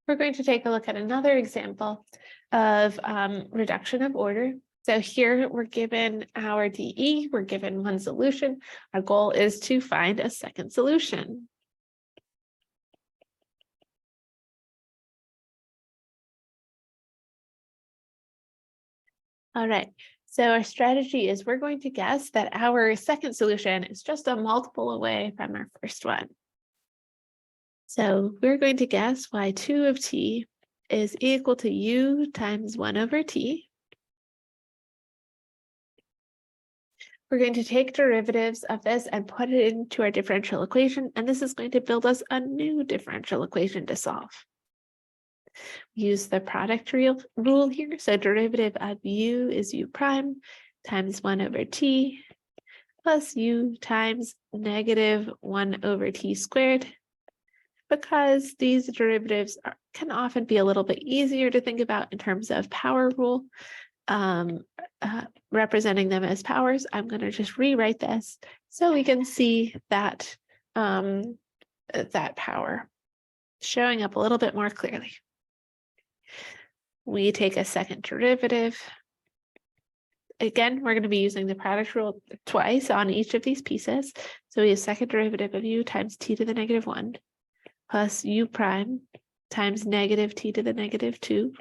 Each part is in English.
We're going to take a look at another example of reduction of order. So here we're given our DE, we're given one solution. Our goal is to find a second solution. All right, so our strategy is we're going to guess that our second solution is just a multiple away from our first one. So we're going to guess y2 of t is equal to u times 1 over t. We're going to take derivatives of this and put it into our differential equation, and this is going to build us a new differential equation to solve. Use the product rule here. So derivative of u is u prime times 1 over t plus u times negative 1 over t squared. Because these derivatives can often be a little bit easier to think about in terms of power rule, representing them as powers, I'm going to just rewrite this so we can see that, that power showing up a little bit more clearly. We take a second derivative. Again, we're going to be using the product rule twice on each of these pieces. So we have second derivative of u times t to the negative 1 plus u prime times negative t to the negative 2.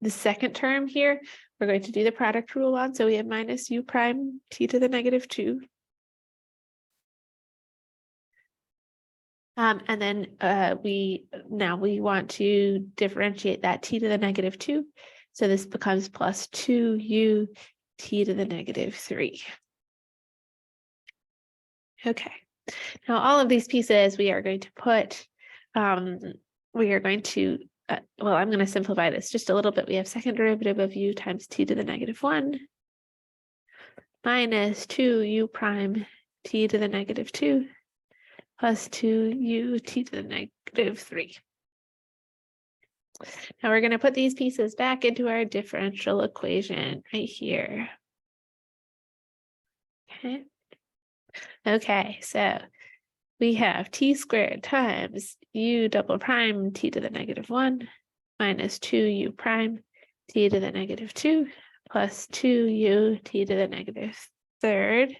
The second term here, we're going to do the product rule on. So we have minus u prime t to the negative 2. And then we want to differentiate that t to the negative 2. So this becomes plus 2u t to the negative 3. Okay. Now all of these pieces we are going to put, well, I'm going to simplify this just a little bit. We have second derivative of u times t to the negative 1 minus 2u prime t to the negative 2 plus 2u t to the negative 3. Now we're going to put these pieces back into our differential equation right here. Okay, so we have t squared times u double prime t to the negative 1 minus 2u prime t to the negative 2 plus 2u t to the negative 3rd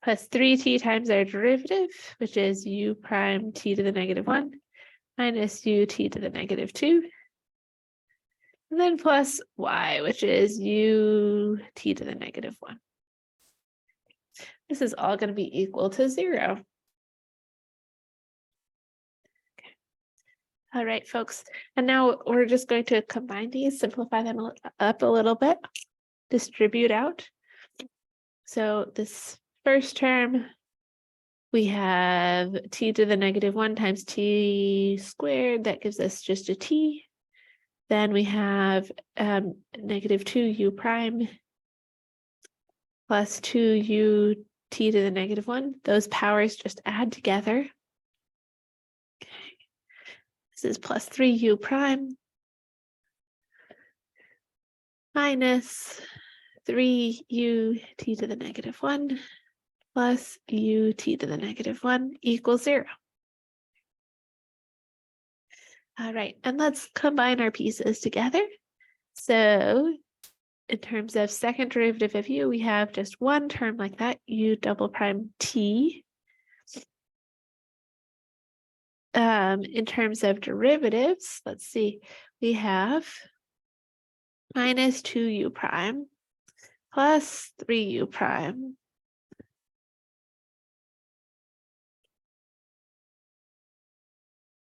plus 3t times our derivative, which is u prime t to the negative 1 minus u t to the negative 2. And then plus y, which is u t to the negative 1. This is all going to be equal to 0. Okay. All right, folks. And now we're just going to combine these, simplify them up a little bit, distribute out. So this first term, we have t to the negative 1 times t squared. That gives us just a t. Then we have negative 2u prime plus 2u t to the negative 1. Those powers just add together. Okay. This is plus 3u prime minus 3u t to the negative 1 plus u t to the negative 1 equals 0. All right, and let's combine our pieces together. So in terms of second derivative of u, we have just one term like that, u double prime t. In terms of derivatives, let's see, we have minus 2u prime plus 3u prime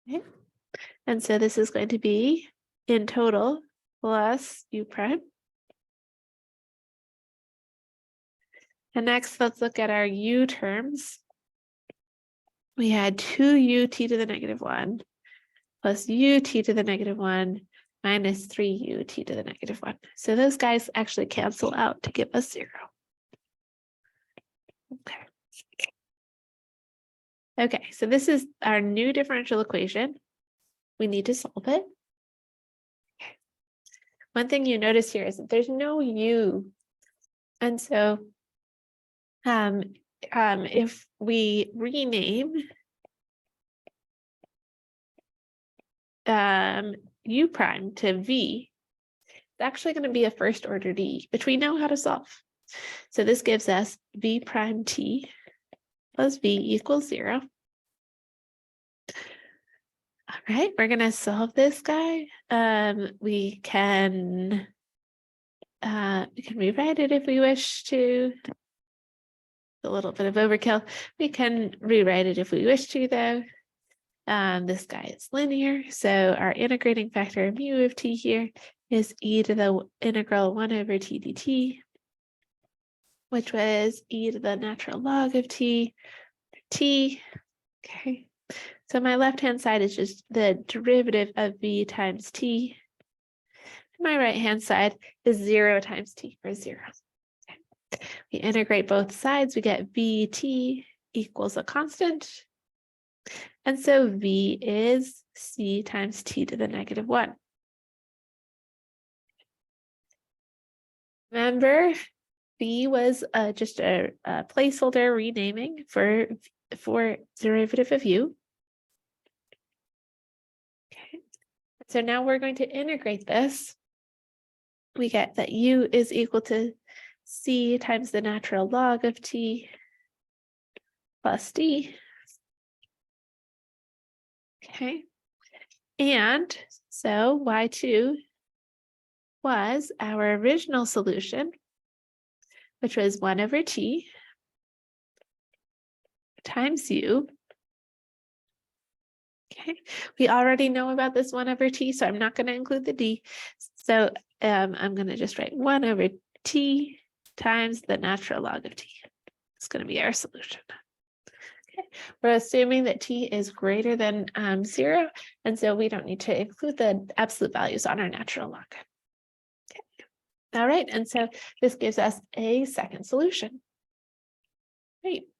okay. And so this is going to be in total plus u prime. And next, let's look at our u terms. We had 2u t to the negative 1 plus u t to the negative 1 minus 3u t to the negative 1. So those guys actually cancel out to give us 0. Okay. Okay, so this is our new differential equation. We need to solve it. Okay. One thing you notice here is that there's no u. And so if we rename u prime to v, it's actually going to be a first order d, which we know how to solve. So this gives us v prime t plus v equals 0. All right, we're going to solve this guy. We can rewrite it if we wish to. A little bit of overkill. We can rewrite it if we wish to, though. This guy is linear, so our integrating factor mu of t here is e to the integral 1 over t dt, which was e to the natural log of t. Okay, so my left-hand side is just the derivative of v times t. My right-hand side is 0 times t, or 0. Okay. We integrate both sides, we get vt equals a constant. And so v is c times t to the negative 1. Remember, v was just a placeholder renaming for derivative of u. Okay. So now we're going to integrate this. We get that u is equal to c times the natural log of t plus d. Okay. And so y2 was our original solution, which was 1 over t times u. Okay, we already know about this 1 over t, so I'm not going to include the d. So I'm going to just write 1 over t times the natural log of t. It's going to be our solution. Okay, we're assuming that t is greater than 0, and so we don't need to include the absolute values on our natural log. Okay. All right, and so this gives us a second solution. Great.